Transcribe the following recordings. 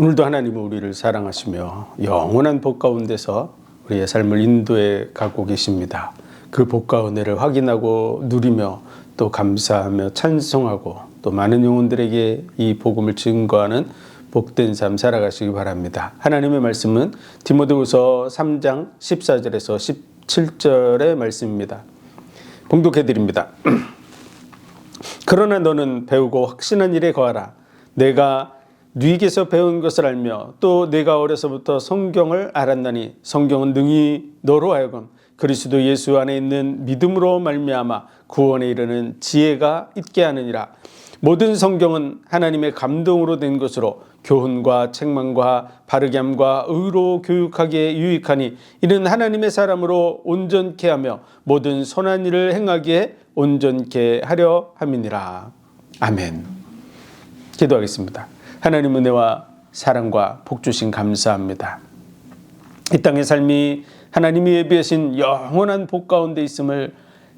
오늘도 하나님은 우리를 사랑하시며 영원한 복 가운데서 우리의 삶을 인도해 가고 계십니다. 그 복과 은혜를 확인하고 누리며 또 감사하며 찬송하고 또 많은 영혼들에게 이 복음을 증거하는 복된 삶 살아가시기 바랍니다. 하나님의 말씀은 디모데후서 3장 14절에서 17절의 말씀입니다. 봉독해 드립니다. 그러나 너는 배우고 확신한 일에 거하라. 내가 네게서 배운 것을 알며 또 내가 어려서부터 성경을 알았나니 성경은 능히 너로 하여금 그리스도 예수 안에 있는 믿음으로 말미암아 구원에 이르는 지혜가 있게 하느니라. 모든 성경은 하나님의 감동으로 된 것으로 교훈과 책망과 바르게 함과 의로 교육하기에 유익하니 이는 하나님의 사람으로 온전케 하며 모든 선한 일을 행하기에 온전케 하려 함이니라. 아멘. 기도하겠습니다. 하나님 은혜와 사랑과 복 주신 감사합니다. 이 땅의 삶이 하나님이 예비하신 영원한 복 가운데 있음을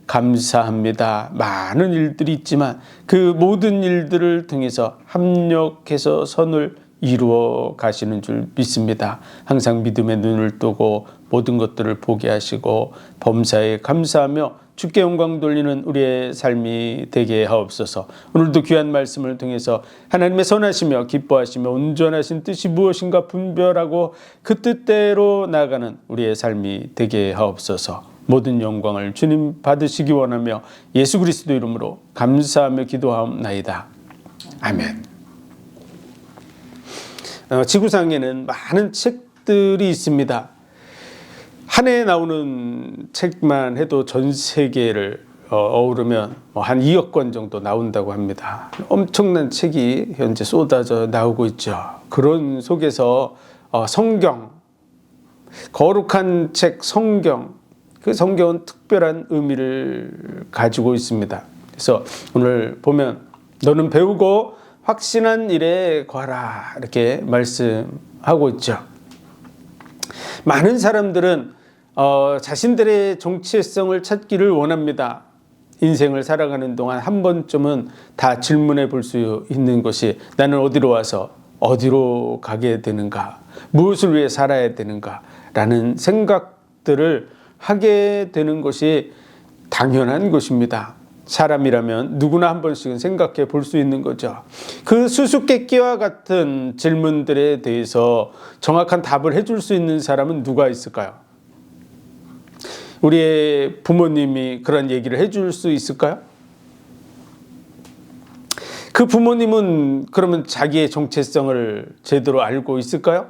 감사합니다. 많은 일들이 있지만 그 모든 일들을 통해서 합력해서 선을 이루어 가시는 줄 믿습니다. 항상 믿음의 눈을 뜨고 모든 것들을 보게 하시고 범사에 감사하며 주께 영광 돌리는 우리의 삶이 되게 하옵소서. 오늘도 귀한 말씀을 통해서 하나님의 선하시며 기뻐하시며 온전하신 뜻이 무엇인가 분별하고 그 뜻대로 나아가는 우리의 삶이 되게 하옵소서. 모든 영광을 주님 받으시기 원하며 예수 그리스도 이름으로 감사하며 기도하옵나이다. 아멘. 지구상에는 많은 책들이 있습니다. 한 해에 나오는 책만 해도 전 세계를 어우르면 한 2억 권 정도 나온다고 합니다. 엄청난 책이 현재 쏟아져 나오고 있죠. 그런 속에서 성경, 거룩한 책 성경, 그 성경은 특별한 의미를 가지고 있습니다. 그래서 오늘 보면 너는 배우고 확신한 일에 거하라 이렇게 말씀하고 있죠. 많은 사람들은 자신들의 정체성을 찾기를 원합니다. 인생을 살아가는 동안 한 번쯤은 다 질문해 볼 수 있는 것이 나는 어디로 와서 어디로 가게 되는가, 무엇을 위해 살아야 되는가 라는 생각들을 하게 되는 것이 당연한 것입니다. 사람이라면 누구나 한 번씩은 생각해 볼 수 있는 거죠. 그 수수께끼와 같은 질문들에 대해서 정확한 답을 해줄 수 있는 사람은 누가 있을까요? 우리의 부모님이 그런 얘기를 해줄 수 있을까요? 그 부모님은 그러면 자기의 정체성을 제대로 알고 있을까요?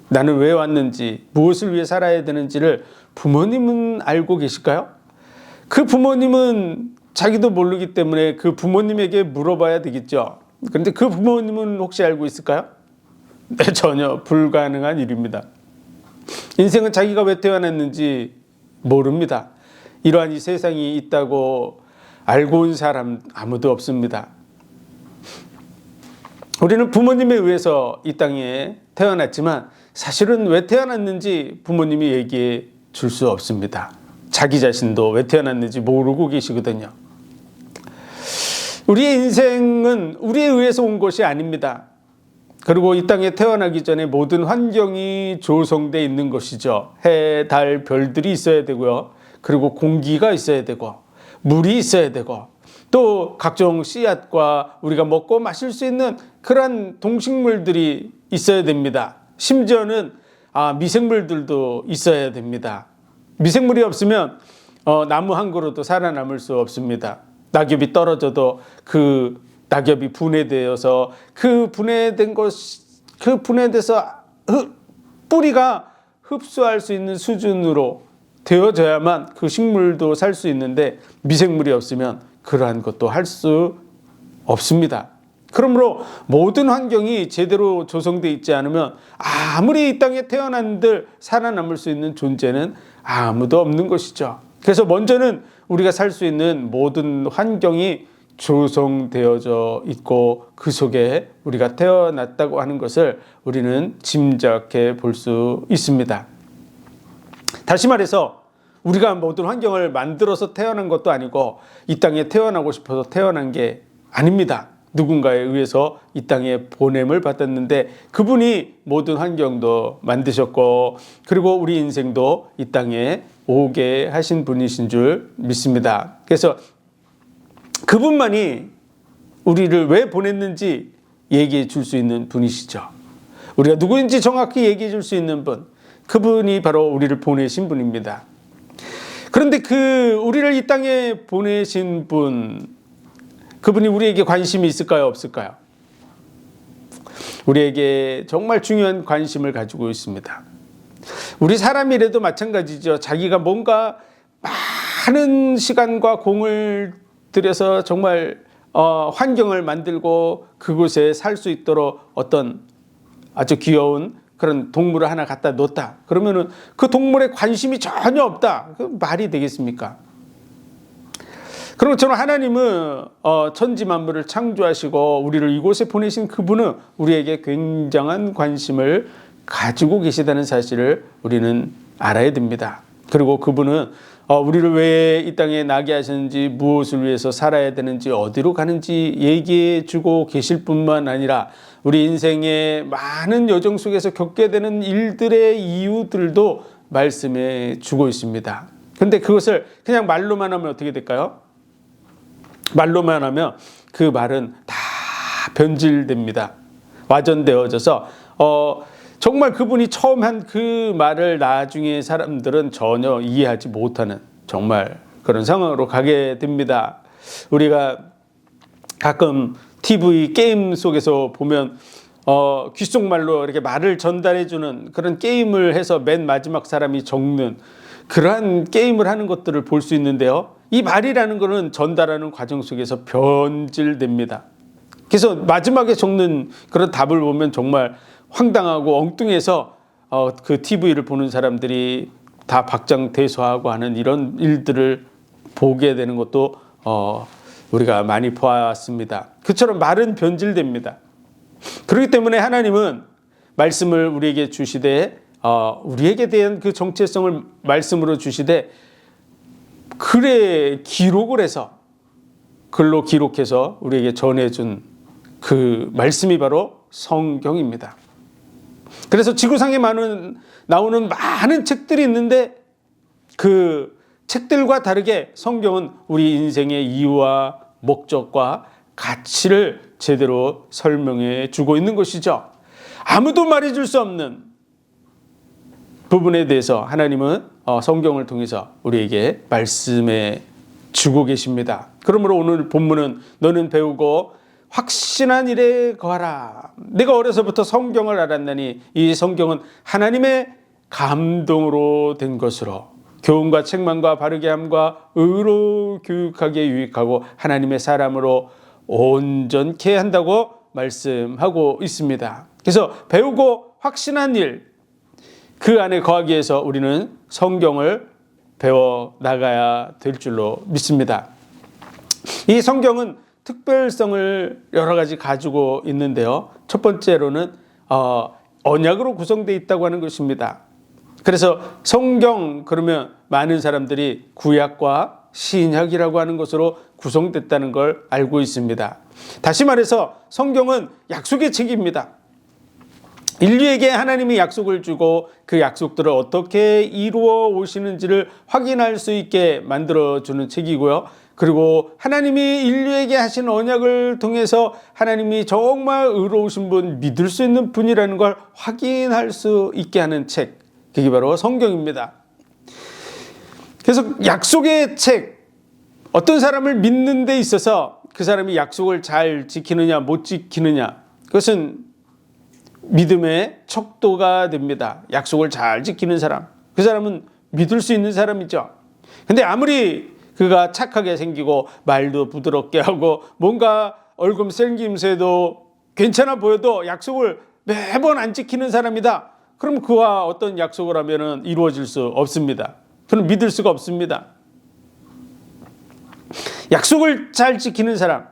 나는 왜 왔는지, 무엇을 위해 살아야 되는지를 부모님은 알고 계실까요? 그 부모님은 자기도 모르기 때문에 그 부모님에게 물어봐야 되겠죠. 그런데 그 부모님은 혹시 알고 있을까요? 네, 전혀 불가능한 일입니다. 인생은 자기가 왜 태어났는지 모릅니다. 이러한 이 세상이 있다고 알고 온 사람 아무도 없습니다. 우리는 부모님에 의해서 이 땅에 태어났지만 사실은 왜 태어났는지 부모님이 얘기해 줄 수 없습니다. 자기 자신도 왜 태어났는지 모르고 계시거든요. 우리의 인생은 우리에 의해서 온 것이 아닙니다. 그리고 이 땅에 태어나기 전에 모든 환경이 조성되어 있는 것이죠. 해, 달, 별들이 있어야 되고요. 그리고 공기가 있어야 되고 물이 있어야 되고 또 각종 씨앗과 우리가 먹고 마실 수 있는 그러한 동식물들이 있어야 됩니다. 심지어는 미생물들도 있어야 됩니다. 미생물이 없으면 나무 한 그루도 살아남을 수 없습니다. 낙엽이 떨어져도 그 낙엽이 분해되어서 그 분해돼서 뿌리가 흡수할 수 있는 수준으로 되어져야만 그 식물도 살 수 있는데 미생물이 없으면 그러한 것도 할 수 없습니다. 그러므로 모든 환경이 제대로 조성되어 있지 않으면 아무리 이 땅에 태어난들 살아남을 수 있는 존재는 아무도 없는 것이죠. 그래서 먼저는 우리가 살 수 있는 모든 환경이 조성되어져 있고 그 속에 우리가 태어났다고 하는 것을 우리는 짐작해 볼 수 있습니다. 다시 말해서 우리가 모든 환경을 만들어서 태어난 것도 아니고 이 땅에 태어나고 싶어서 태어난 게 아닙니다. 누군가에 의해서 이 땅에 보냄을 받았는데 그분이 모든 환경도 만드셨고 그리고 우리 인생도 이 땅에 오게 하신 분이신 줄 믿습니다. 그래서 그분만이 우리를 왜 보냈는지 얘기해 줄 수 있는 분이시죠. 우리가 누구인지 정확히 얘기해 줄 수 있는 분, 그분이 바로 우리를 보내신 분입니다. 그런데 우리를 이 땅에 보내신 분, 그분이 우리에게 관심이 있을까요? 없을까요? 우리에게 정말 중요한 관심을 가지고 있습니다. 우리 사람이라도 마찬가지죠. 자기가 뭔가 많은 시간과 공을 들여서 정말 환경을 만들고 그곳에 살 수 있도록 어떤 아주 귀여운 그런 동물을 하나 갖다 놓았다. 그러면은 그 동물에 관심이 전혀 없다. 그 말이 되겠습니까? 그런 것처럼 하나님은 천지 만물을 창조하시고 우리를 이곳에 보내신 그분은 우리에게 굉장한 관심을 가지고 계시다는 사실을 우리는 알아야 됩니다. 그리고 그분은 우리를 왜 이 땅에 나게 하셨는지, 무엇을 위해서 살아야 되는지, 어디로 가는지 얘기해 주고 계실 뿐만 아니라 우리 인생의 많은 여정 속에서 겪게 되는 일들의 이유들도 말씀해 주고 있습니다. 그런데 그것을 그냥 말로만 하면 어떻게 될까요? 말로만 하면 그 말은 다 변질됩니다. 와전되어져서 정말 그분이 처음 한 그 말을 나중에 사람들은 전혀 이해하지 못하는 정말 그런 상황으로 가게 됩니다. 우리가 가끔 TV 게임 속에서 보면 귓속말로 이렇게 말을 전달해주는 그런 게임을 해서 맨 마지막 사람이 적는 그러한 게임을 하는 것들을 볼 수 있는데요. 이 말이라는 것은 전달하는 과정 속에서 변질됩니다. 그래서 마지막에 적는 그런 답을 보면 정말 황당하고 엉뚱해서 그 TV를 보는 사람들이 다 박장대소하고 하는 이런 일들을 보게 되는 것도 우리가 많이 보았습니다. 그처럼 말은 변질됩니다. 그렇기 때문에 하나님은 말씀을 우리에게 주시되 우리에게 대한 그 정체성을 말씀으로 주시되 글에 기록을 해서 글로 기록해서 우리에게 전해준 그 말씀이 바로 성경입니다. 그래서 지구상에 나오는 많은 책들이 있는데 그 책들과 다르게 성경은 우리 인생의 이유와 목적과 가치를 제대로 설명해 주고 있는 것이죠. 아무도 말해줄 수 없는 부분에 대해서 하나님은 성경을 통해서 우리에게 말씀해 주고 계십니다. 그러므로 오늘 본문은 너는 배우고 확신한 일에 거하라. 내가 어려서부터 성경을 알았나니 이 성경은 하나님의 감동으로 된 것으로 교훈과 책망과 바르게 함과 의로 교육하기에 유익하고 하나님의 사람으로 온전케 한다고 말씀하고 있습니다. 그래서 배우고 확신한 일, 그 안에 거하기 위해서 우리는 성경을 배워 나가야 될 줄로 믿습니다. 이 성경은 특별성을 여러 가지 가지고 있는데요. 첫 번째로는 언약으로 구성되어 있다고 하는 것입니다. 그래서 성경 그러면 많은 사람들이 구약과 신약이라고 하는 것으로 구성됐다는 걸 알고 있습니다. 다시 말해서 성경은 약속의 책입니다. 인류에게 하나님이 약속을 주고 그 약속들을 어떻게 이루어 오시는지를 확인할 수 있게 만들어주는 책이고요. 그리고 하나님이 인류에게 하신 언약을 통해서 하나님이 정말 의로우신 분, 믿을 수 있는 분이라는 걸 확인할 수 있게 하는 책, 그게 바로 성경입니다. 그래서 약속의 책, 어떤 사람을 믿는 데 있어서 그 사람이 약속을 잘 지키느냐 못 지키느냐, 그것은 믿음의 척도가 됩니다. 약속을 잘 지키는 사람, 그 사람은 믿을 수 있는 사람이죠. 근데 아무리 그가 착하게 생기고 말도 부드럽게 하고 뭔가 얼굴 생김새도 괜찮아 보여도 약속을 매번 안 지키는 사람이다. 그럼 그와 어떤 약속을 하면은 이루어질 수 없습니다. 그는 믿을 수가 없습니다. 약속을 잘 지키는 사람,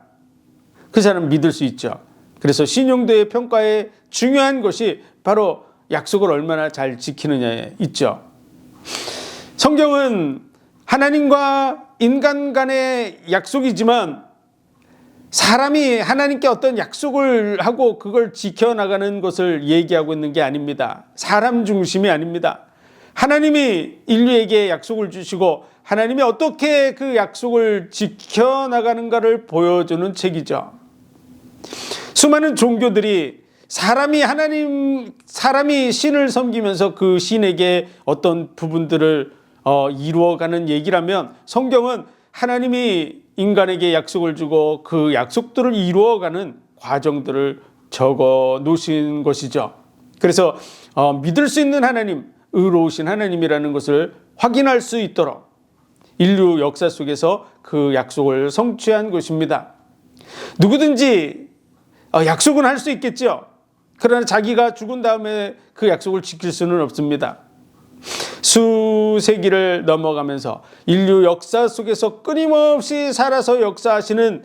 그 사람 믿을 수 있죠. 그래서 신용도의 평가에 중요한 것이 바로 약속을 얼마나 잘 지키느냐에 있죠. 성경은 하나님과 인간 간의 약속이지만 사람이 하나님께 어떤 약속을 하고 그걸 지켜나가는 것을 얘기하고 있는 게 아닙니다. 사람 중심이 아닙니다. 하나님이 인류에게 약속을 주시고 하나님이 어떻게 그 약속을 지켜나가는가를 보여주는 책이죠. 수많은 종교들이 사람이 신을 섬기면서 그 신에게 어떤 부분들을 이루어가는 얘기라면, 성경은 하나님이 인간에게 약속을 주고 그 약속들을 이루어가는 과정들을 적어 놓으신 것이죠. 그래서 믿을 수 있는 하나님, 의로우신 하나님이라는 것을 확인할 수 있도록 인류 역사 속에서 그 약속을 성취한 것입니다. 누구든지 약속은 할 수 있겠죠. 그러나 자기가 죽은 다음에 그 약속을 지킬 수는 없습니다. 수세기를 넘어가면서 인류 역사 속에서 끊임없이 살아서 역사하시는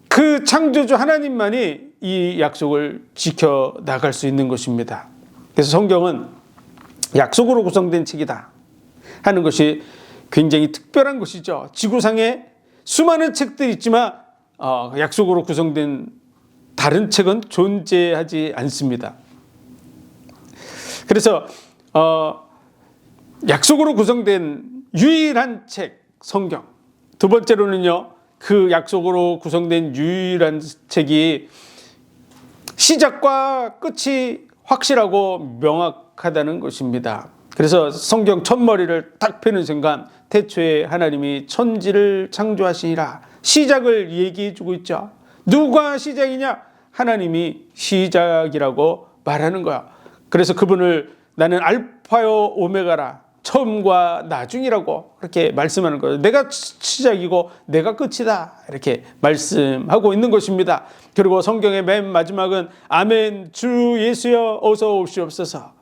그 창조주 하나님만이 이 약속을 지켜나갈 수 있는 것입니다. 그래서 성경은 약속으로 구성된 책이다 하는 것이 굉장히 특별한 것이죠. 지구상에 수많은 책들이 있지만 약속으로 구성된 다른 책은 존재하지 않습니다. 그래서 약속으로 구성된 유일한 책, 성경. 두 번째로는요, 그 약속으로 구성된 유일한 책이 시작과 끝이 확실하고 명확하다는 것입니다. 그래서 성경 첫머리를 딱 펴는 순간 태초에 하나님이 천지를 창조하시니라, 시작을 얘기해 주고 있죠. 누가 시작이냐? 하나님이 시작이라고 말하는 거야. 그래서 그분을 나는 알파요 오메가라, 처음과 나중이라고 그렇게 말씀하는 거예요. 내가 시작이고 내가 끝이다, 이렇게 말씀하고 있는 것입니다. 그리고 성경의 맨 마지막은 아멘, 주 예수여 어서 오시옵소서.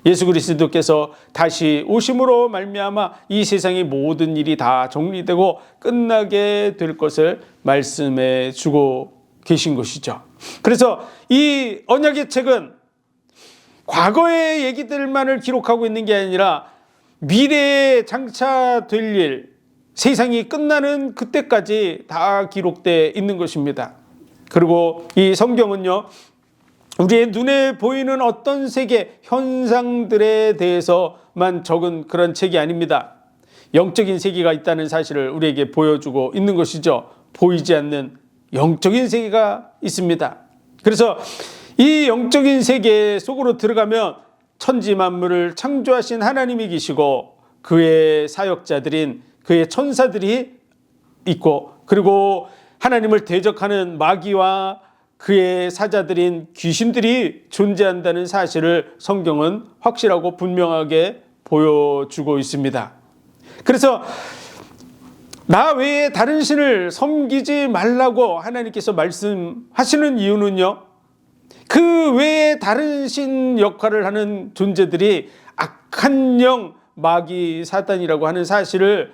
예수 그리스도께서 다시 오심으로 말미암아 이 세상의 모든 일이 다 정리되고 끝나게 될 것을 말씀해 주고 계신 것이죠. 그래서 이 언약의 책은 과거의 얘기들만을 기록하고 있는 게 아니라 미래에 장차 될 일, 세상이 끝나는 그때까지 다 기록되어 있는 것입니다. 그리고 이 성경은요, 우리의 눈에 보이는 어떤 세계, 현상들에 대해서만 적은 그런 책이 아닙니다. 영적인 세계가 있다는 사실을 우리에게 보여주고 있는 것이죠. 보이지 않는 영적인 세계가 있습니다. 그래서 이 영적인 세계 속으로 들어가면 천지 만물을 창조하신 하나님이 계시고 그의 사역자들인 그의 천사들이 있고, 그리고 하나님을 대적하는 마귀와 그의 사자들인 귀신들이 존재한다는 사실을 성경은 확실하고 분명하게 보여주고 있습니다. 그래서 나 외에 다른 신을 섬기지 말라고 하나님께서 말씀하시는 이유는요, 그 외에 다른 신 역할을 하는 존재들이 악한 영, 마귀, 사단이라고 하는 사실을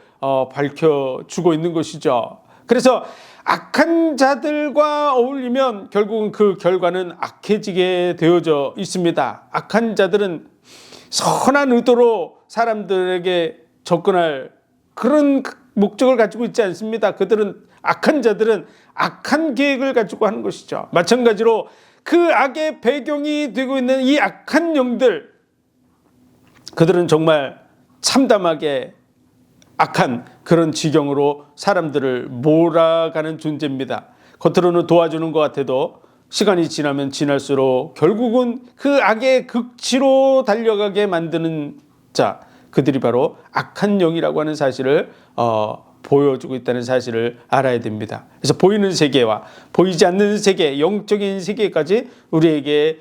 밝혀주고 있는 것이죠. 그래서 악한 자들과 어울리면 결국은 그 결과는 악해지게 되어져 있습니다. 악한 자들은 선한 의도로 사람들에게 접근할 그런 목적을 가지고 있지 않습니다. 악한 자들은 악한 계획을 가지고 하는 것이죠. 마찬가지로 그 악의 배경이 되고 있는 이 악한 영들, 그들은 정말 참담하게 악한 그런 지경으로 사람들을 몰아가는 존재입니다. 겉으로는 도와주는 것 같아도 시간이 지나면 지날수록 결국은 그 악의 극치로 달려가게 만드는 자, 그들이 바로 악한 영이라고 하는 사실을 보여주고 있다는 사실을 알아야 됩니다. 그래서 보이는 세계와 보이지 않는 세계, 영적인 세계까지 우리에게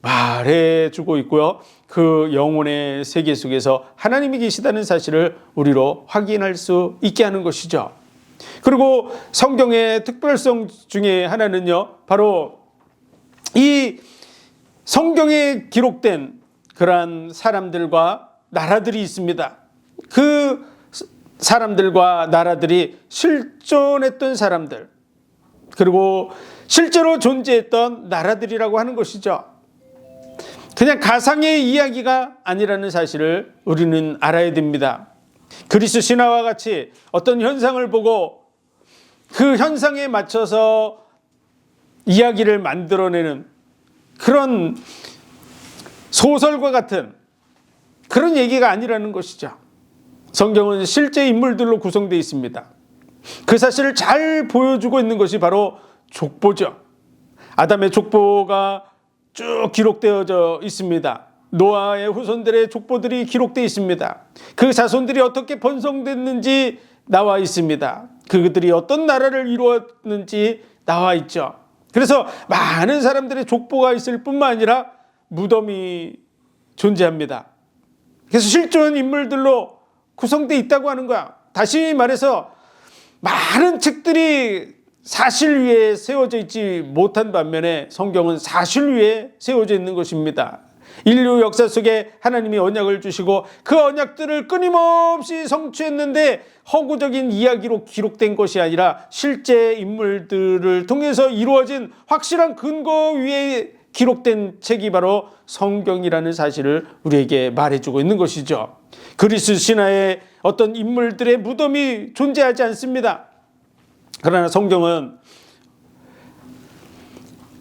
말해주고 있고요. 그 영혼의 세계 속에서 하나님이 계시다는 사실을 우리로 확인할 수 있게 하는 것이죠. 그리고 성경의 특별성 중에 하나는요, 바로 이 성경에 기록된 그러한 사람들과 나라들이 있습니다. 그 사람들과 나라들이 실존했던 사람들, 그리고 실제로 존재했던 나라들이라고 하는 것이죠. 그냥 가상의 이야기가 아니라는 사실을 우리는 알아야 됩니다. 그리스 신화와 같이 어떤 현상을 보고 그 현상에 맞춰서 이야기를 만들어내는 그런 소설과 같은 그런 얘기가 아니라는 것이죠. 성경은 실제 인물들로 구성되어 있습니다. 그 사실을 잘 보여주고 있는 것이 바로 족보죠. 아담의 족보가 쭉 기록되어져 있습니다. 노아의 후손들의 족보들이 기록되어 있습니다. 그 자손들이 어떻게 번성됐는지 나와 있습니다. 그들이 어떤 나라를 이루었는지 나와 있죠. 그래서 많은 사람들의 족보가 있을 뿐만 아니라 무덤이 존재합니다. 그래서 실존 인물들로 구성되어 있다고 하는 거야. 다시 말해서 많은 책들이 사실 위에 세워져 있지 못한 반면에 성경은 사실 위에 세워져 있는 것입니다. 인류 역사 속에 하나님이 언약을 주시고 그 언약들을 끊임없이 성취했는데 허구적인 이야기로 기록된 것이 아니라 실제 인물들을 통해서 이루어진 확실한 근거 위에 기록된 책이 바로 성경이라는 사실을 우리에게 말해주고 있는 것이죠. 그리스 신화에 어떤 인물들의 무덤이 존재하지 않습니다. 그러나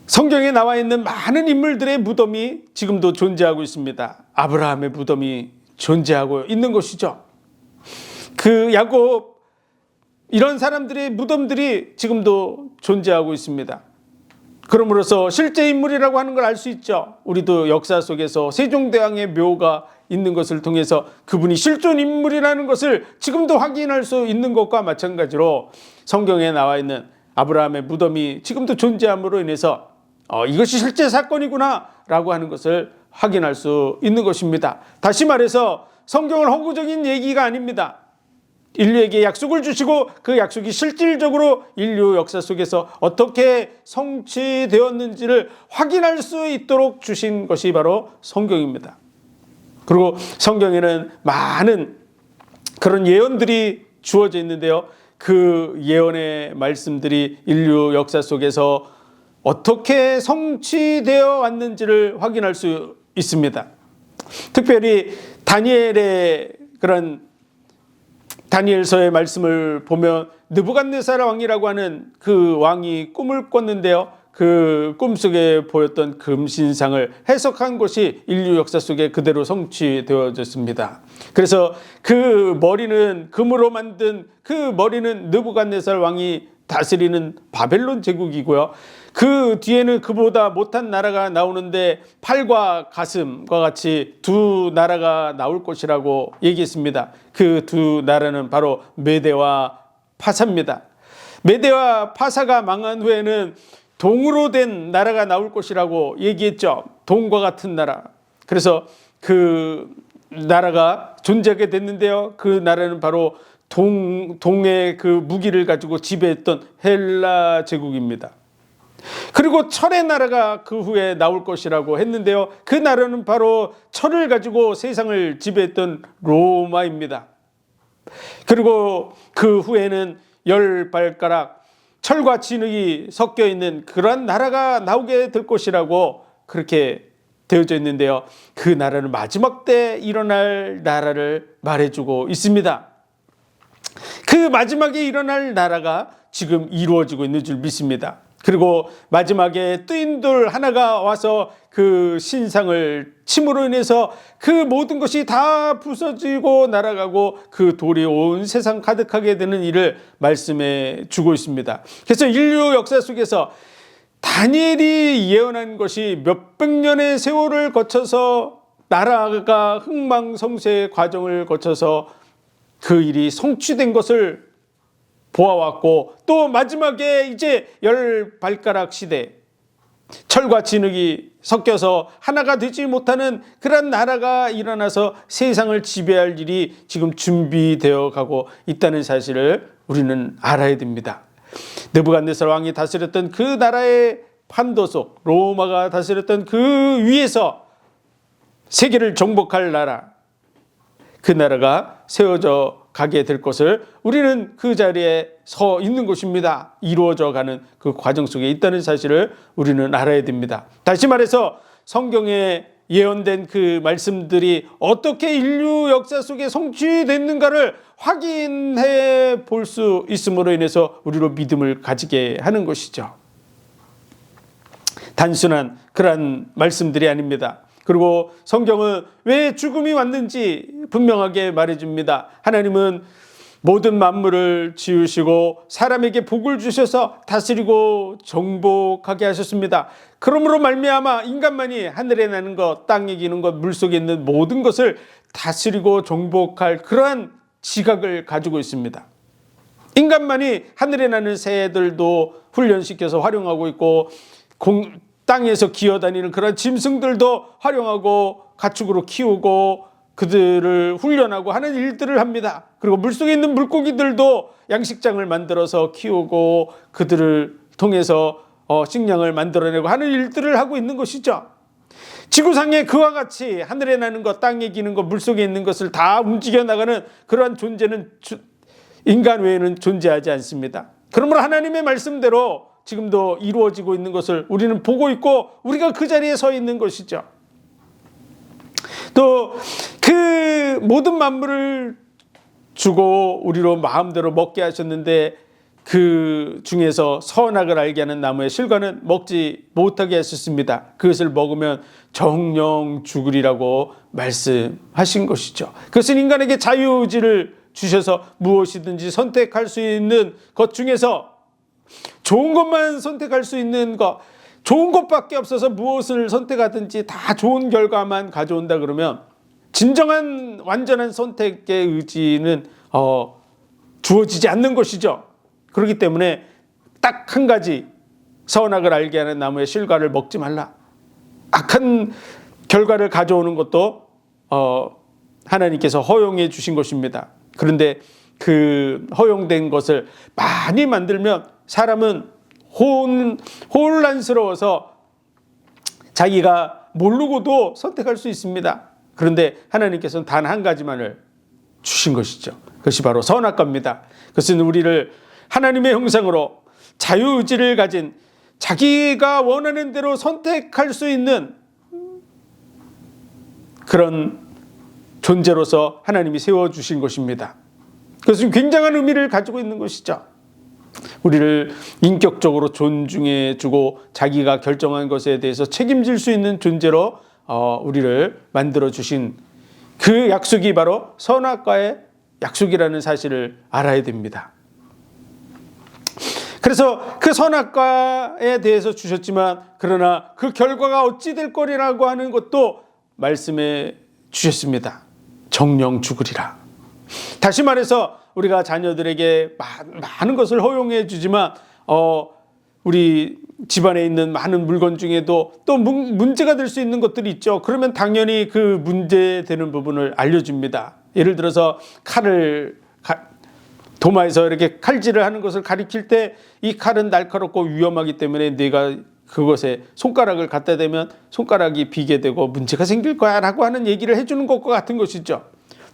성경에 나와 있는 많은 인물들의 무덤이 지금도 존재하고 있습니다. 아브라함의 무덤이 존재하고 있는 것이죠. 그 야곱, 이런 사람들의 무덤들이 지금도 존재하고 있습니다. 그러므로서 실제 인물이라고 하는 걸 알 수 있죠. 우리도 역사 속에서 세종대왕의 묘가 있는 것을 통해서 그분이 실존 인물이라는 것을 지금도 확인할 수 있는 것과 마찬가지로 성경에 나와 있는 아브라함의 무덤이 지금도 존재함으로 인해서 이것이 실제 사건이구나 라고 하는 것을 확인할 수 있는 것입니다. 다시 말해서 성경은 허구적인 얘기가 아닙니다. 인류에게 약속을 주시고 그 약속이 실질적으로 인류 역사 속에서 어떻게 성취되었는지를 확인할 수 있도록 주신 것이 바로 성경입니다. 그리고 성경에는 많은 그런 예언들이 주어져 있는데요. 그 예언의 말씀들이 인류 역사 속에서 어떻게 성취되어 왔는지를 확인할 수 있습니다. 특별히 다니엘의 그런 다니엘서의 말씀을 보면 느부갓네살 왕이라고 하는 그 왕이 꿈을 꿨는데요. 그 꿈속에 보였던 금신상을 해석한 것이 인류 역사 속에 그대로 성취되어졌습니다. 그래서 그 머리는 금으로 만든 그 머리는 느부갓네살 왕이 다스리는 바벨론 제국이고요. 그 뒤에는 그보다 못한 나라가 나오는데 팔과 가슴과 같이 두 나라가 나올 것이라고 얘기했습니다. 그 두 나라는 바로 메대와 파사입니다. 메대와 파사가 망한 후에는 동으로 된 나라가 나올 것이라고 얘기했죠. 동과 같은 나라. 그래서 그 나라가 존재하게 됐는데요. 그 나라는 바로 동의 그 무기를 가지고 지배했던 헬라 제국입니다. 그리고 철의 나라가 그 후에 나올 것이라고 했는데요. 그 나라는 바로 철을 가지고 세상을 지배했던 로마입니다. 그리고 그 후에는 10발가락 철과 진흙이 섞여 있는 그런 나라가 나오게 될 것이라고 그렇게 되어져 있는데요. 그 나라는 마지막 때 일어날 나라를 말해주고 있습니다. 그 마지막에 일어날 나라가 지금 이루어지고 있는 줄 믿습니다. 그리고 마지막에 뜨인 돌 하나가 와서 그 신상을 침으로 인해서 그 모든 것이 다 부서지고 날아가고 그 돌이 온 세상 가득하게 되는 일을 말씀해 주고 있습니다. 그래서 인류 역사 속에서 다니엘이 예언한 것이 몇백 년의 세월을 거쳐서 나라가 흥망성쇠의 과정을 거쳐서 그 일이 성취된 것을 보아왔고, 또 마지막에 이제 10발가락 시대, 철과 진흙이 섞여서 하나가 되지 못하는 그런 나라가 일어나서 세상을 지배할 일이 지금 준비되어 가고 있다는 사실을 우리는 알아야 됩니다. 느부갓네살 왕이 다스렸던 그 나라의 판도속, 로마가 다스렸던 그 위에서 세계를 정복할 나라, 그 나라가 세워져 가게 될 것을 우리는 그 자리에 서 있는 것입니다. 이루어져 가는 그 과정 속에 있다는 사실을 우리는 알아야 됩니다. 다시 말해서 성경에 예언된 그 말씀들이 어떻게 인류 역사 속에 성취됐는가를 확인해 볼 수 있음으로 인해서 우리로 믿음을 가지게 하는 것이죠. 단순한 그러한 말씀들이 아닙니다. 그리고 성경은 왜 죽음이 왔는지 분명하게 말해줍니다. 하나님은 모든 만물을 지으시고 사람에게 복을 주셔서 다스리고 정복하게 하셨습니다. 그러므로 말미암아 인간만이 하늘에 나는 것, 땅에 기는 것, 물속에 있는 모든 것을 다스리고 정복할 그러한 지각을 가지고 있습니다. 인간만이 하늘에 나는 새들도 훈련시켜서 활용하고 있고 땅에서 기어다니는 그런 짐승들도 활용하고 가축으로 키우고 그들을 훈련하고 하는 일들을 합니다. 그리고 물속에 있는 물고기들도 양식장을 만들어서 키우고 그들을 통해서 식량을 만들어내고 하는 일들을 하고 있는 것이죠. 지구상에 그와 같이 하늘에 나는 것, 땅에 기는 것, 물속에 있는 것을 다 움직여 나가는 그러한 존재는 인간 외에는 존재하지 않습니다. 그러므로 하나님의 말씀대로 지금도 이루어지고 있는 것을 우리는 보고 있고 우리가 그 자리에 서 있는 것이죠. 또 그 모든 만물을 주고 우리로 마음대로 먹게 하셨는데 그 중에서 선악을 알게 하는 나무의 실과는 먹지 못하게 하셨습니다. 그것을 먹으면 정령 죽으리라고 말씀하신 것이죠. 그것은 인간에게 자유의지를 주셔서 무엇이든지 선택할 수 있는 것 중에서 좋은 것만 선택할 수 있는 것, 좋은 것밖에 없어서 무엇을 선택하든지 다 좋은 결과만 가져온다 그러면 진정한 완전한 선택의 의지는 주어지지 않는 것이죠. 그렇기 때문에 딱 한 가지, 선악을 알게 하는 나무의 실과를 먹지 말라. 악한 결과를 가져오는 것도 하나님께서 허용해 주신 것입니다. 그런데 그 허용된 것을 많이 만들면 사람은 혼란스러워서 자기가 모르고도 선택할 수 있습니다. 그런데 하나님께서는 단 한 가지만을 주신 것이죠. 그것이 바로 선악과입니다. 그것은 우리를 하나님의 형상으로 자유의지를 가진 자기가 원하는 대로 선택할 수 있는 그런 존재로서 하나님이 세워주신 것입니다. 그것은 굉장한 의미를 가지고 있는 것이죠. 우리를 인격적으로 존중해주고 자기가 결정한 것에 대해서 책임질 수 있는 존재로 우리를 만들어주신 그 약속이 바로 선악과의 약속이라는 사실을 알아야 됩니다. 그래서 그 선악과에 대해서 주셨지만 그러나 그 결과가 어찌 될 거리라고 하는 것도 말씀해 주셨습니다. 정령 죽으리라. 다시 말해서 우리가 자녀들에게 많은 것을 허용해 주지만 우리 집안에 있는 많은 물건 중에도 또 문제가 될 수 있는 것들이 있죠. 그러면 당연히 그 문제되는 부분을 알려줍니다. 예를 들어서 도마에서 이렇게 칼질을 하는 것을 가리킬 때 이 칼은 날카롭고 위험하기 때문에 네가 그것에 손가락을 갖다 대면 손가락이 비게 되고 문제가 생길 거야 라고 하는 얘기를 해주는 것과 같은 것이죠.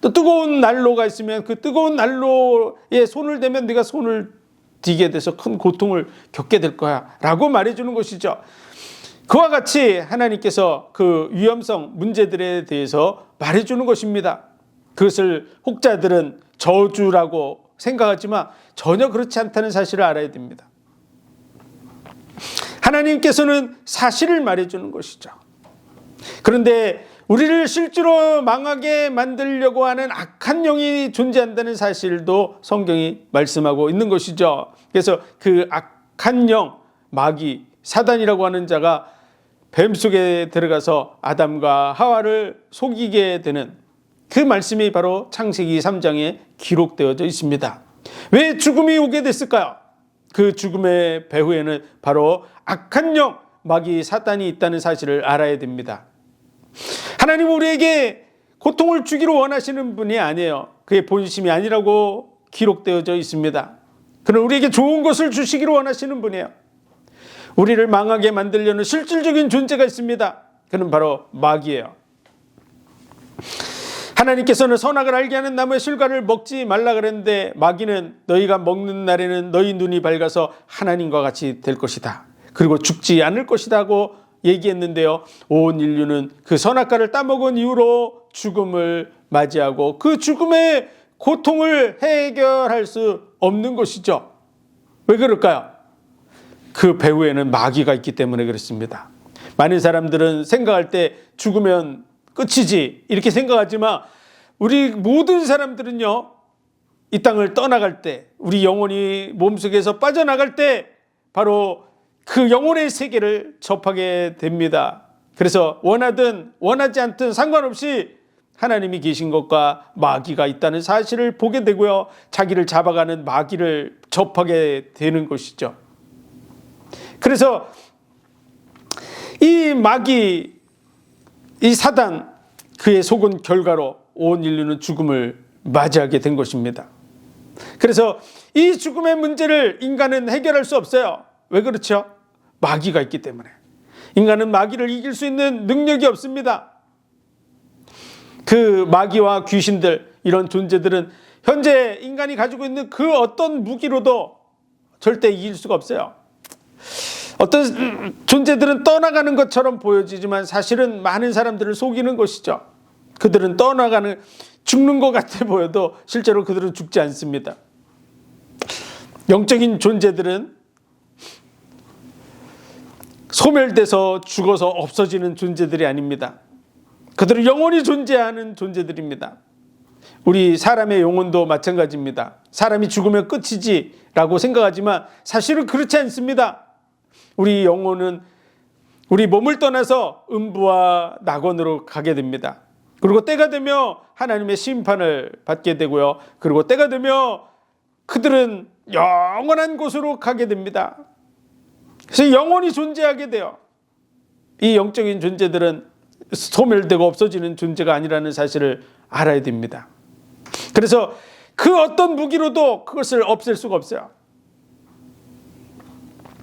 또 뜨거운 난로가 있으면 그 뜨거운 난로에 손을 대면 네가 손을 디게 돼서 큰 고통을 겪게 될 거야 라고 말해주는 것이죠. 그와 같이 하나님께서 그 위험성 문제들에 대해서 말해주는 것입니다. 그것을 혹자들은 저주라고 생각하지만 전혀 그렇지 않다는 사실을 알아야 됩니다. 하나님께서는 사실을 말해주는 것이죠. 그런데 우리를 실제로 망하게 만들려고 하는 악한 영이 존재한다는 사실도 성경이 말씀하고 있는 것이죠. 그래서 그 악한 영, 마귀, 사단이라고 하는 자가 뱀 속에 들어가서 아담과 하와를 속이게 되는 그 말씀이 바로 창세기 3장에 기록되어져 있습니다. 왜 죽음이 오게 됐을까요? 그 죽음의 배후에는 바로 악한 영, 마귀, 사단이 있다는 사실을 알아야 됩니다. 하나님은 우리에게 고통을 주기로 원하시는 분이 아니에요. 그의 본심이 아니라고 기록되어져 있습니다. 그는 우리에게 좋은 것을 주시기로 원하시는 분이에요. 우리를 망하게 만들려는 실질적인 존재가 있습니다. 그는 바로 마귀예요. 하나님께서는 선악을 알게 하는 나무의 실과를 먹지 말라 그랬는데 마귀는 너희가 먹는 날에는 너희 눈이 밝아서 하나님과 같이 될 것이다. 그리고 죽지 않을 것이다 고 얘기했는데요. 온 인류는 그 선악과를 따먹은 이후로 죽음을 맞이하고 그 죽음의 고통을 해결할 수 없는 것이죠. 왜 그럴까요? 그 배후에는 마귀가 있기 때문에 그렇습니다. 많은 사람들은 생각할 때 죽으면 끝이지 이렇게 생각하지만 우리 모든 사람들은요, 이 땅을 떠나갈 때, 우리 영혼이 몸속에서 빠져나갈 때 바로 그 영혼의 세계를 접하게 됩니다. 그래서 원하든 원하지 않든 상관없이 하나님이 계신 것과 마귀가 있다는 사실을 보게 되고요, 자기를 잡아가는 마귀를 접하게 되는 것이죠. 그래서 이 마귀, 이 사단, 그의 속은 결과로 온 인류는 죽음을 맞이하게 된 것입니다. 그래서 이 죽음의 문제를 인간은 해결할 수 없어요. 왜 그렇죠? 마귀가 있기 때문에. 인간은 마귀를 이길 수 있는 능력이 없습니다. 그 마귀와 귀신들, 이런 존재들은 현재 인간이 가지고 있는 그 어떤 무기로도 절대 이길 수가 없어요. 어떤 존재들은 떠나가는 것처럼 보여지지만 사실은 많은 사람들을 속이는 것이죠. 그들은 떠나가는, 죽는 것 같아 보여도 실제로 그들은 죽지 않습니다. 영적인 존재들은 소멸돼서 죽어서 없어지는 존재들이 아닙니다. 그들은 영원히 존재하는 존재들입니다. 우리 사람의 영혼도 마찬가지입니다. 사람이 죽으면 끝이지라고 생각하지만 사실은 그렇지 않습니다. 우리 영혼은 우리 몸을 떠나서 음부와 낙원으로 가게 됩니다. 그리고 때가 되면 하나님의 심판을 받게 되고요. 그리고 때가 되면 그들은 영원한 곳으로 가게 됩니다. 그래서 영원히 존재하게 돼요. 이 영적인 존재들은 소멸되고 없어지는 존재가 아니라는 사실을 알아야 됩니다. 그래서 그 어떤 무기로도 그것을 없앨 수가 없어요.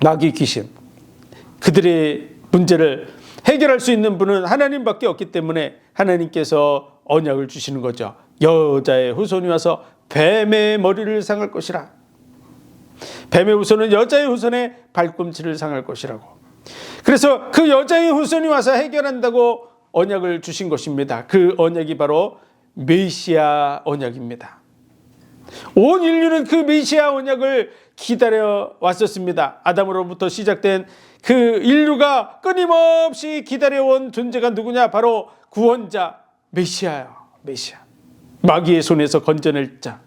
마귀, 귀신, 그들의 문제를 해결할 수 있는 분은 하나님밖에 없기 때문에 하나님께서 언약을 주시는 거죠. 여자의 후손이 와서 뱀의 머리를 상할 것이라. 뱀의 후손은 여자의 후손의 발꿈치를 상할 것이라고. 그래서 그 여자의 후손이 와서 해결한다고 언약을 주신 것입니다. 그 언약이 바로 메시아 언약입니다. 온 인류는 그 메시아 언약을 기다려 왔었습니다. 아담으로부터 시작된 그 인류가 끊임없이 기다려온 존재가 누구냐? 바로 구원자 메시아예요. 메시아. 마귀의 손에서 건져낼 자.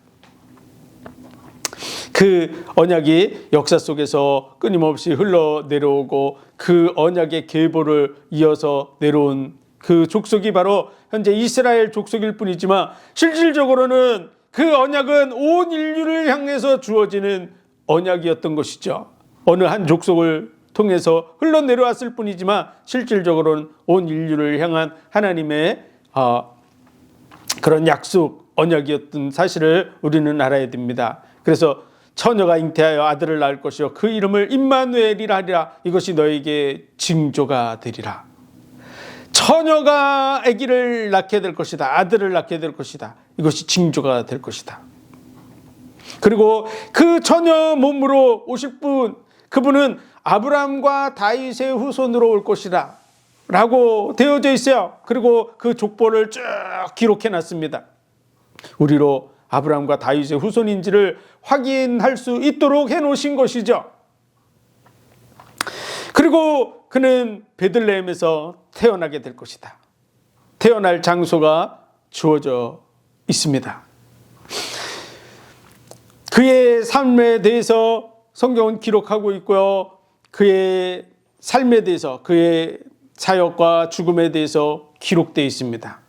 그 언약이 역사 속에서 끊임없이 흘러내려오고 그 언약의 계보를 이어서 내려온 그 족속이 바로 현재 이스라엘 족속일 뿐이지만 실질적으로는 그 언약은 온 인류를 향해서 주어지는 언약이었던 것이죠. 어느 한 족속을 통해서 흘러내려왔을 뿐이지만 실질적으로는 온 인류를 향한 하나님의 그런 약속, 언약이었던 사실을 우리는 알아야 됩니다. 그래서 처녀가 잉태하여 아들을 낳을 것이요 그 이름을 임마누엘이라 하리라. 이것이 너에게 징조가 되리라. 처녀가 아기를 낳게 될 것이다. 아들을 낳게 될 것이다. 이것이 징조가 될 것이다. 그리고 그 처녀 몸으로 오실 분, 그분은 아브라함과 다윗의 후손으로 올 것이다 라고 되어져 있어요. 그리고 그 족보를 쭉 기록해 놨습니다. 우리로 아브라함과 다윗의 후손인지를 확인할 수 있도록 해놓으신 것이죠. 그리고 그는 베들레헴에서 태어나게 될 것이다. 태어날 장소가 주어져 있습니다. 그의 삶에 대해서 성경은 기록하고 있고요. 그의 삶에 대해서, 그의 사역과 죽음에 대해서 기록되어 있습니다.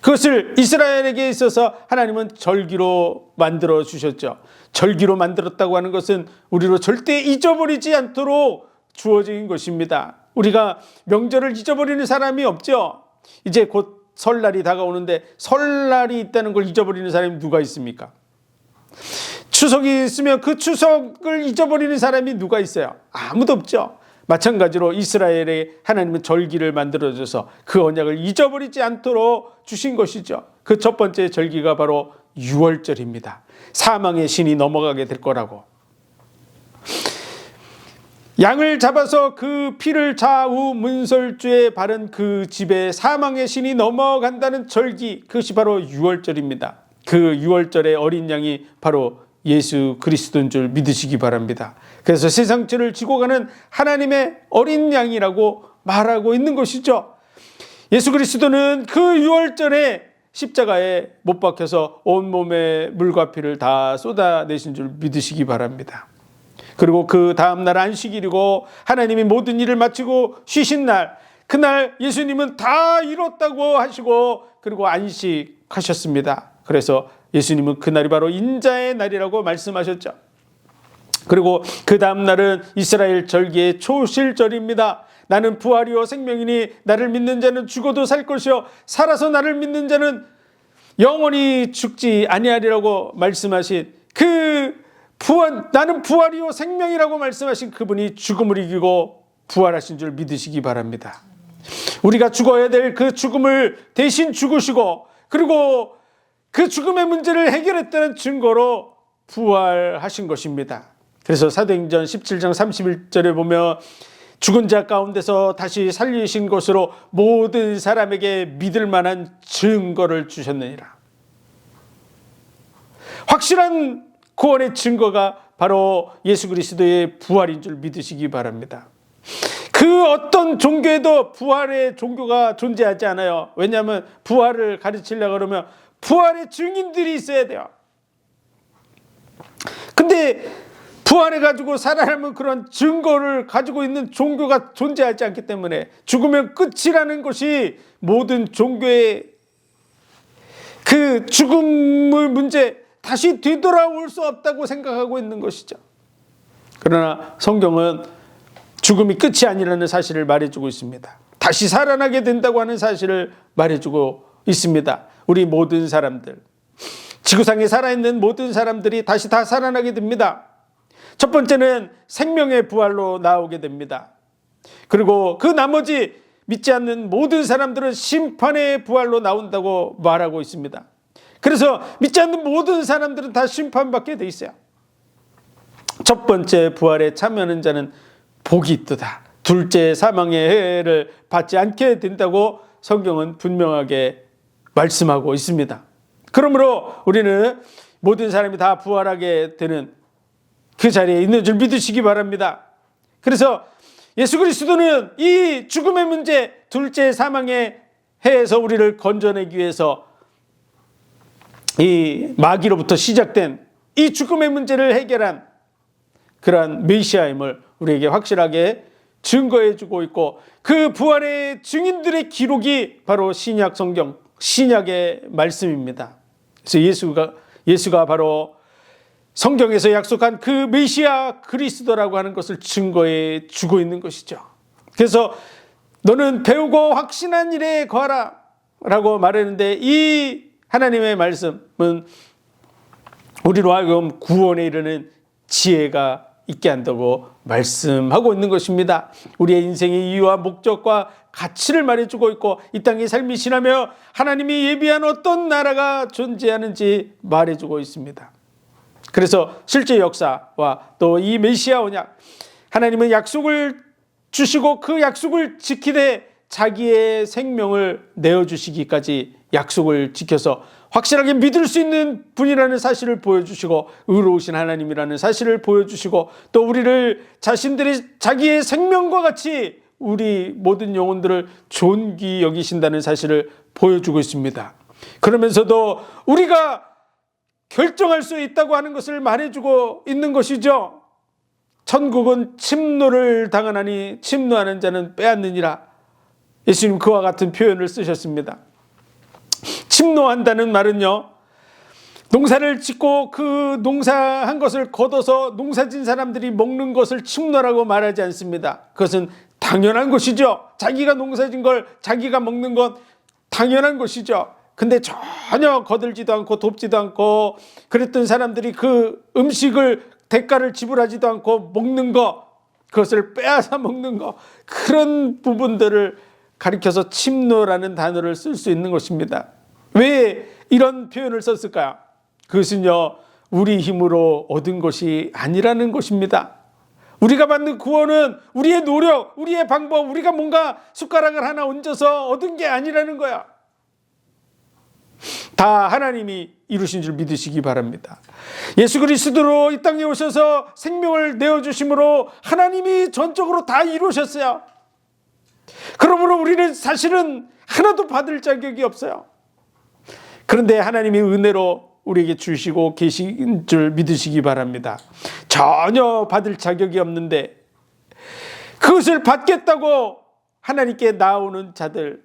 그것을 이스라엘에게 있어서 하나님은 절기로 만들어 주셨죠. 절기로 만들었다고 하는 것은 우리로 절대 잊어버리지 않도록 주어진 것입니다. 우리가 명절을 잊어버리는 사람이 없죠. 이제 곧 설날이 다가오는데 설날이 있다는 걸 잊어버리는 사람이 누가 있습니까? 추석이 있으면 그 추석을 잊어버리는 사람이 누가 있어요? 아무도 없죠. 마찬가지로 이스라엘에 하나님은 절기를 만들어줘서 그 언약을 잊어버리지 않도록 주신 것이죠. 그 첫 번째 절기가 바로 유월절입니다. 사망의 신이 넘어가게 될 거라고. 양을 잡아서 그 피를 좌우 문설주에 바른 그 집에 사망의 신이 넘어간다는 절기, 그것이 바로 유월절입니다. 그 유월절의 어린 양이 바로 예수 그리스도인 줄 믿으시기 바랍니다. 그래서 세상 죄를 지고 가는 하나님의 어린 양이라고 말하고 있는 것이죠. 예수 그리스도는 그 유월절에 십자가에 못 박혀서 온몸에 물과 피를 다 쏟아내신 줄 믿으시기 바랍니다. 그리고 그 다음날 안식일이고 하나님이 모든 일을 마치고 쉬신 날, 그날 예수님은 다 이뤘다고 하시고 그리고 안식하셨습니다. 그래서 예수님은 그날이 바로 인자의 날이라고 말씀하셨죠. 그리고 그 다음날은 이스라엘 절기의 초실절입니다. 나는 부활이요 생명이니 나를 믿는 자는 죽어도 살 것이요 살아서 나를 믿는 자는 영원히 죽지 아니하리라고 말씀하신 나는 부활이요 생명이라고 말씀하신 그분이 죽음을 이기고 부활하신 줄 믿으시기 바랍니다. 우리가 죽어야 될 그 죽음을 대신 죽으시고 그리고 그 죽음의 문제를 해결했다는 증거로 부활하신 것입니다. 그래서 사도행전 17장 31절에 보면 죽은 자 가운데서 다시 살리신 것으로 모든 사람에게 믿을 만한 증거를 주셨느니라. 확실한 구원의 증거가 바로 예수 그리스도의 부활인 줄 믿으시기 바랍니다. 그 어떤 종교에도 부활의 종교가 존재하지 않아요. 왜냐하면 부활을 가르치려고 그러면 부활의 증인들이 있어야 돼요. 근데 부활해가지고 살아남은 그런 증거를 가지고 있는 종교가 존재하지 않기 때문에 죽으면 끝이라는 것이 모든 종교의 그 죽음의 문제, 다시 되돌아올 수 없다고 생각하고 있는 것이죠. 그러나 성경은 죽음이 끝이 아니라는 사실을 말해주고 있습니다. 다시 살아나게 된다고 하는 사실을 말해주고 있습니다. 우리 모든 사람들, 지구상에 살아있는 모든 사람들이 다시 다 살아나게 됩니다. 첫 번째는 생명의 부활로 나오게 됩니다. 그리고 그 나머지 믿지 않는 모든 사람들은 심판의 부활로 나온다고 말하고 있습니다. 그래서 믿지 않는 모든 사람들은 다 심판받게 돼 있어요. 첫 번째 부활에 참여하는 자는 복이 있도다. 둘째 사망의 해를 받지 않게 된다고 성경은 분명하게 말씀하고 있습니다. 그러므로 우리는 모든 사람이 다 부활하게 되는 그 자리에 있는 줄 믿으시기 바랍니다. 그래서 예수 그리스도는 이 죽음의 문제, 둘째 사망의 해에서 우리를 건져내기 위해서 이 마귀로부터 시작된 이 죽음의 문제를 해결한 그러한 메시아임을 우리에게 확실하게 증거해주고 있고, 그 부활의 증인들의 기록이 바로 신약 성경, 신약의 말씀입니다. 그래서 예수가 바로 성경에서 약속한 그 메시아 그리스도라고 하는 것을 증거해 주고 있는 것이죠. 그래서 너는 배우고 확신한 일에 거하라 라고 말했는데, 이 하나님의 말씀은 우리로 하여금 구원에 이르는 지혜가 있게 한다고 말씀하고 있는 것입니다. 우리의 인생의 이유와 목적과 가치를 말해주고 있고, 이 땅의 삶이 지나며 하나님이 예비한 어떤 나라가 존재하는지 말해주고 있습니다. 그래서 실제 역사와 또 이 메시아 언약, 하나님은 약속을 주시고 그 약속을 지키되 자기의 생명을 내어주시기까지 약속을 지켜서 확실하게 믿을 수 있는 분이라는 사실을 보여주시고, 의로우신 하나님이라는 사실을 보여주시고, 또 우리를 자기의 생명과 같이 우리 모든 영혼들을 존귀 여기신다는 사실을 보여주고 있습니다. 그러면서도 우리가 결정할 수 있다고 하는 것을 말해주고 있는 것이죠. 천국은 침노를 당하나니 침노하는 자는 빼앗느니라. 예수님 그와 같은 표현을 쓰셨습니다. 침노한다는 말은요, 농사를 짓고 그 농사한 것을 걷어서 농사진 사람들이 먹는 것을 침노라고 말하지 않습니다. 그것은 당연한 것이죠. 자기가 농사진 걸 자기가 먹는 건 당연한 것이죠. 근데 전혀 거들지도 않고 돕지도 않고 그랬던 사람들이 그 음식을 대가를 지불하지도 않고 먹는 거, 그것을 빼앗아 먹는 거, 그런 부분들을 가리켜서 침노라는 단어를 쓸 수 있는 것입니다. 왜 이런 표현을 썼을까요? 그것은요, 우리 힘으로 얻은 것이 아니라는 것입니다. 우리가 받는 구원은 우리의 노력, 우리의 방법, 우리가 뭔가 숟가락을 하나 얹어서 얻은 게 아니라는 거야. 다 하나님이 이루신 줄 믿으시기 바랍니다. 예수 그리스도로 이 땅에 오셔서 생명을 내어주심으로 하나님이 전적으로 다 이루셨어요. 그러므로 우리는 사실은 하나도 받을 자격이 없어요. 그런데 하나님이 은혜로 우리에게 주시고 계신 줄 믿으시기 바랍니다. 전혀 받을 자격이 없는데 그것을 받겠다고 하나님께 나오는 자들,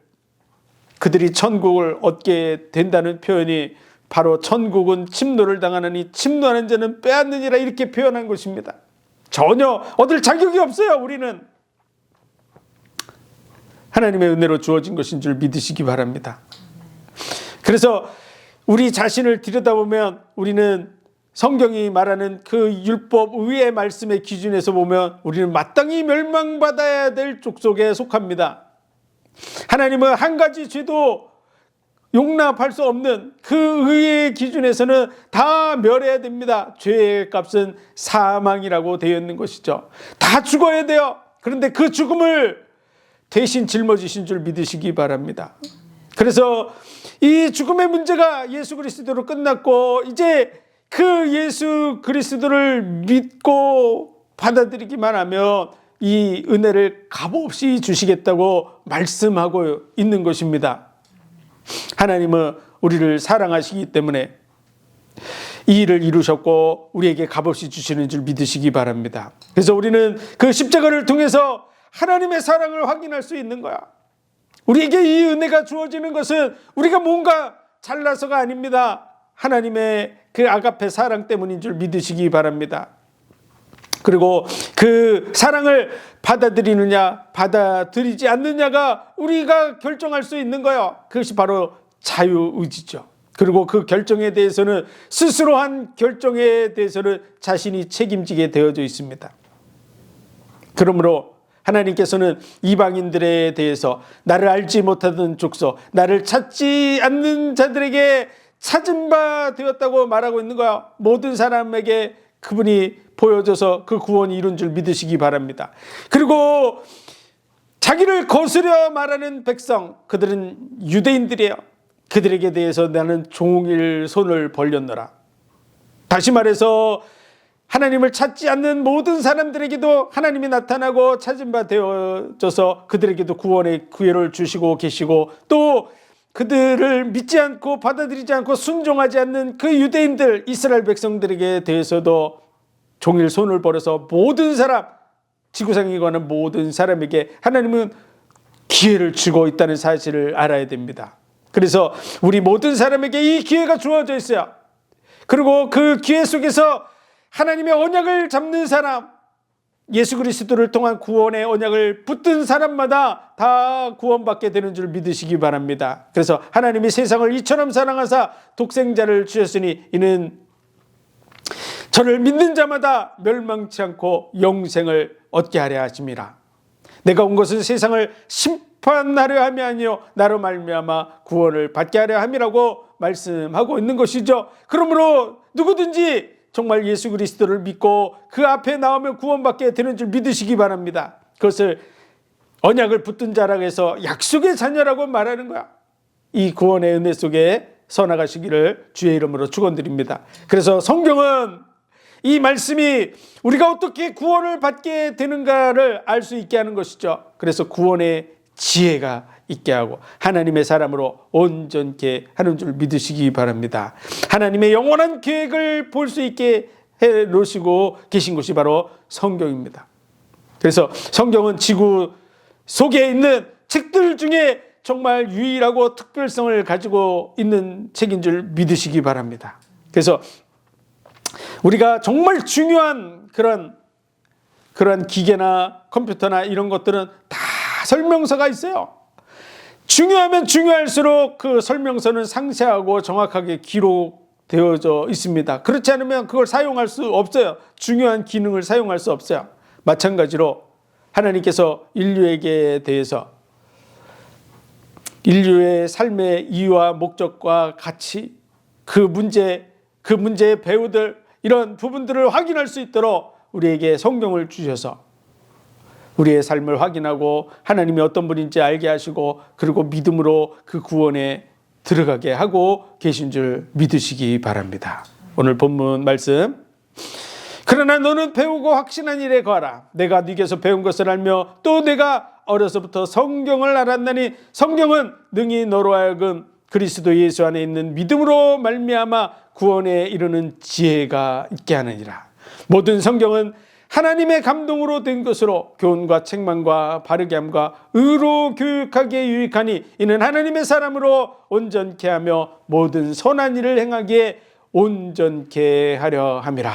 그들이 천국을 얻게 된다는 표현이 바로 천국은 침노를 당하느니 침노하는 자는 빼앗느니라, 이렇게 표현한 것입니다. 전혀 얻을 자격이 없어요. 우리는 하나님의 은혜로 주어진 것인 줄 믿으시기 바랍니다. 그래서 우리 자신을 들여다보면 우리는 성경이 말하는 그 율법 의의 말씀의 기준에서 보면 우리는 마땅히 멸망받아야 될 족속에 속합니다. 하나님은 한 가지 죄도 용납할 수 없는 그 의의 기준에서는 다 멸해야 됩니다. 죄의 값은 사망이라고 되어 있는 것이죠. 다 죽어야 돼요. 그런데 그 죽음을 대신 짊어지신 줄 믿으시기 바랍니다. 그래서 이 죽음의 문제가 예수 그리스도로 끝났고 이제 그 예수 그리스도를 믿고 받아들이기만 하면 이 은혜를 값없이 주시겠다고 말씀하고 있는 것입니다. 하나님은 우리를 사랑하시기 때문에 이 일을 이루셨고 우리에게 값없이 주시는 줄 믿으시기 바랍니다. 그래서 우리는 그 십자가를 통해서 하나님의 사랑을 확인할 수 있는 거야. 우리에게 이 은혜가 주어지는 것은 우리가 뭔가 잘나서가 아닙니다. 하나님의 그 아가페 사랑 때문인 줄 믿으시기 바랍니다. 그리고 그 사랑을 받아들이느냐 받아들이지 않느냐가 우리가 결정할 수 있는 거예요. 그것이 바로 자유의지죠. 그리고 그 결정에 대해서는 스스로 한 결정에 대해서는 자신이 책임지게 되어져 있습니다. 그러므로 하나님께서는 이방인들에 대해서 나를 알지 못하던 족속, 나를 찾지 않는 자들에게 찾은 바 되었다고 말하고 있는 거야. 모든 사람에게 그분이 보여줘서 그 구원이 이룬 줄 믿으시기 바랍니다. 그리고 자기를 거스려 말하는 백성, 그들은 유대인들이에요. 그들에게 대해서 나는 종일 손을 벌렸노라. 다시 말해서 하나님을 찾지 않는 모든 사람들에게도 하나님이 나타나고 찾은 바 되어져서 그들에게도 구원의 기회를 주시고 계시고, 또 그들을 믿지 않고 받아들이지 않고 순종하지 않는 그 유대인들, 이스라엘 백성들에게 대해서도 종일 손을 벌어서 모든 사람, 지구상에 관한 모든 사람에게 하나님은 기회를 주고 있다는 사실을 알아야 됩니다. 그래서 우리 모든 사람에게 이 기회가 주어져 있어요. 그리고 그 기회 속에서 하나님의 언약을 잡는 사람, 예수 그리스도를 통한 구원의 언약을 붙든 사람마다 다 구원받게 되는 줄 믿으시기 바랍니다. 그래서 하나님이 세상을 이처럼 사랑하사 독생자를 주셨으니 이는 저를 믿는 자마다 멸망치 않고 영생을 얻게 하려 하심이라. 내가 온 것은 세상을 심판하려 함이 아니요 나로 말미암아 구원을 받게 하려 함이라고 말씀하고 있는 것이죠. 그러므로 누구든지 정말 예수 그리스도를 믿고 그 앞에 나오면 구원받게 되는 줄 믿으시기 바랍니다. 그것을 언약을 붙든 자라고 해서 약속의 자녀라고 말하는 거야. 이 구원의 은혜 속에 서나가시기를 주의 이름으로 축원드립니다. 그래서 성경은 이 말씀이 우리가 어떻게 구원을 받게 되는가를 알 수 있게 하는 것이죠. 그래서 구원의 지혜가 있게 하고 하나님의 사람으로 온전케 하는 줄 믿으시기 바랍니다. 하나님의 영원한 계획을 볼 수 있게 해 놓으시고 계신 것이 바로 성경입니다. 그래서 성경은 지구 속에 있는 책들 중에 정말 유일하고 특별성을 가지고 있는 책인 줄 믿으시기 바랍니다. 그래서 우리가 정말 중요한 그런 기계나 컴퓨터나 이런 것들은 다 설명서가 있어요. 중요하면 중요할수록 그 설명서는 상세하고 정확하게 기록되어져 있습니다. 그렇지 않으면 그걸 사용할 수 없어요. 중요한 기능을 사용할 수 없어요. 마찬가지로 하나님께서 인류에게 대해서 인류의 삶의 이유와 목적과 가치, 그 문제의 배우들, 이런 부분들을 확인할 수 있도록 우리에게 성경을 주셔서 우리의 삶을 확인하고 하나님이 어떤 분인지 알게 하시고 그리고 믿음으로 그 구원에 들어가게 하고 계신 줄 믿으시기 바랍니다. 오늘 본문 말씀, 그러나 너는 배우고 확신한 일에 거하라. 내가 네게서 배운 것을 알며 또 내가 어려서부터 성경을 알았나니 성경은 능히 너로 하여금 그리스도 예수 안에 있는 믿음으로 말미암아 구원에 이르는 지혜가 있게 하느니라. 모든 성경은 하나님의 감동으로 된 것으로 교훈과 책망과 바르게 함과 의로 교육하기에 유익하니 이는 하나님의 사람으로 온전케 하며 모든 선한 일을 행하기에 온전케 하려 함이라.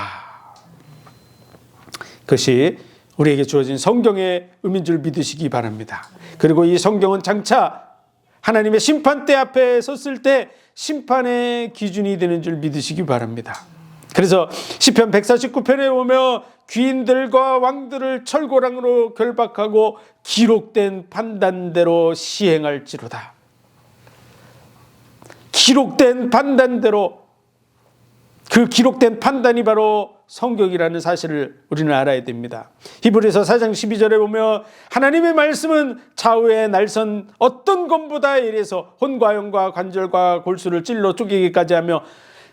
그것이 우리에게 주어진 성경의 의미인 줄 믿으시기 바랍니다. 그리고 이 성경은 장차 하나님의 심판대 앞에 섰을 때 심판의 기준이 되는 줄 믿으시기 바랍니다. 그래서 시편 149편에 보면 귀인들과 왕들을 철고랑으로 결박하고 기록된 판단대로 시행할지로다. 기록된 판단대로, 그 기록된 판단이 바로 성경이라는 사실을 우리는 알아야 됩니다. 히브리서 4장 12절에 보면 하나님의 말씀은 좌우의 날선 어떤 검보다 이래서 혼과 영과 관절과 골수를 찔러 쪼개기까지 하며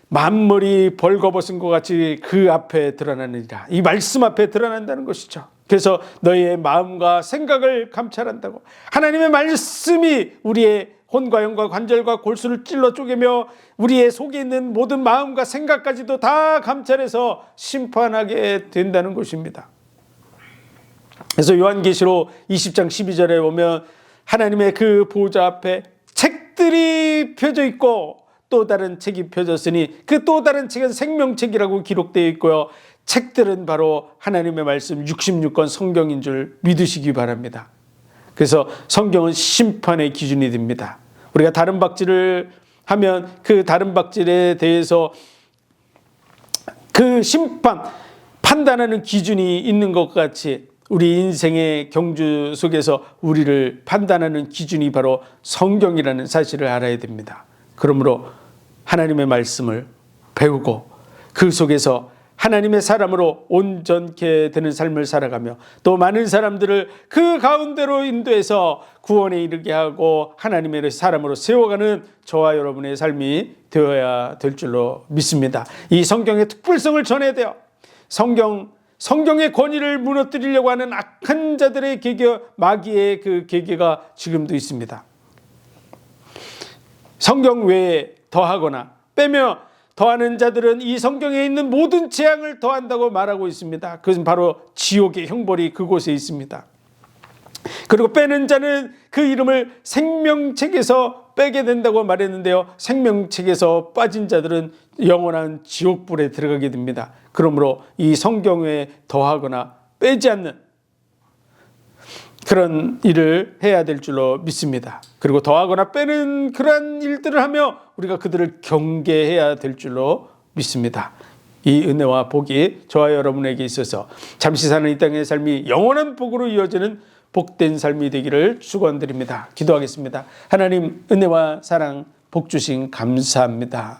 만물이 벌거벗은 것 같이 그 앞에 드러나느니라. 이 말씀 앞에 드러난다는 것이죠. 그래서 너희의 마음과 생각을 감찰한다고. 하나님의 말씀이 우리의 혼과 영과 관절과 골수를 찔러 쪼개며 우리의 속에 있는 모든 마음과 생각까지도 다 감찰해서 심판하게 된다는 것입니다. 그래서 요한계시록 20장 12절에 보면 하나님의 그 보좌 앞에 책들이 펴져 있고 또 다른 책이 펴졌으니 그 또 다른 책은 생명책이라고 기록되어 있고요. 책들은 바로 하나님의 말씀 66권 성경인 줄 믿으시기 바랍니다. 그래서 성경은 심판의 기준이 됩니다. 우리가 다른 박질을 하면 그 다른 박질에 대해서 그 판단하는 기준이 있는 것 같이 우리 인생의 경주 속에서 우리를 판단하는 기준이 바로 성경이라는 사실을 알아야 됩니다. 그러므로 하나님의 말씀을 배우고 그 속에서 하나님의 사람으로 온전케 되는 삶을 살아가며 또 많은 사람들을 그 가운데로 인도해서 구원에 이르게 하고 하나님의 사람으로 세워가는 저와 여러분의 삶이 되어야 될 줄로 믿습니다. 이 성경의 특별성을 전해야 돼요. 성경의 권위를 무너뜨리려고 하는 악한 자들의 계계, 마귀의 그 계계가 지금도 있습니다. 성경 외에 더하거나 빼며 더하는 자들은 이 성경에 있는 모든 재앙을 더한다고 말하고 있습니다. 그것은 바로 지옥의 형벌이 그곳에 있습니다. 그리고 빼는 자는 그 이름을 생명책에서 빼게 된다고 말했는데요. 생명책에서 빠진 자들은 영원한 지옥불에 들어가게 됩니다. 그러므로 이 성경에 더하거나 빼지 않는 그런 일을 해야 될 줄로 믿습니다. 그리고 더하거나 빼는 그러한 일들을 하며 우리가 그들을 경계해야 될 줄로 믿습니다. 이 은혜와 복이 저와 여러분에게 있어서 잠시 사는 이 땅의 삶이 영원한 복으로 이어지는 복된 삶이 되기를 축원드립니다. 기도하겠습니다. 하나님, 은혜와 사랑, 복 주신 감사합니다.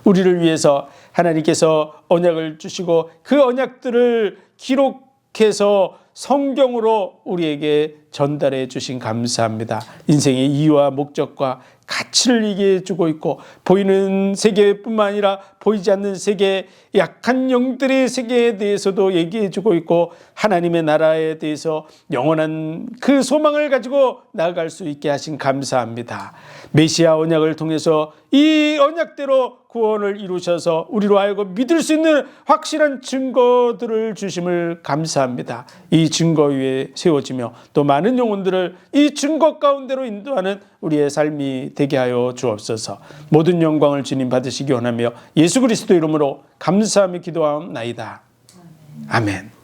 우리를 위해서 하나님께서 언약을 주시고 그 언약들을 기록해서 성경으로 우리에게 전달해 주신 감사합니다. 인생의 이유와 목적과 가치를 얘기해 주고 있고 보이는 세계뿐만 아니라 보이지 않는 세계, 약한 영들의 세계에 대해서도 얘기해 주고 있고 하나님의 나라에 대해서 영원한 그 소망을 가지고 나아갈 수 있게 하신 감사합니다. 메시아 언약을 통해서 이 언약대로 구원을 이루셔서 우리로 하여금 믿을 수 있는 확실한 증거들을 주심을 감사합니다. 이 증거 위에 세워지며 또 많은 영혼들을 이 증거 가운데로 인도하는 우리의 삶이 되게 하여 주옵소서. 모든 영광을 주님 받으시기 원하며 예수 그리스도 이름으로 감사하며 기도하옵나이다. 아멘.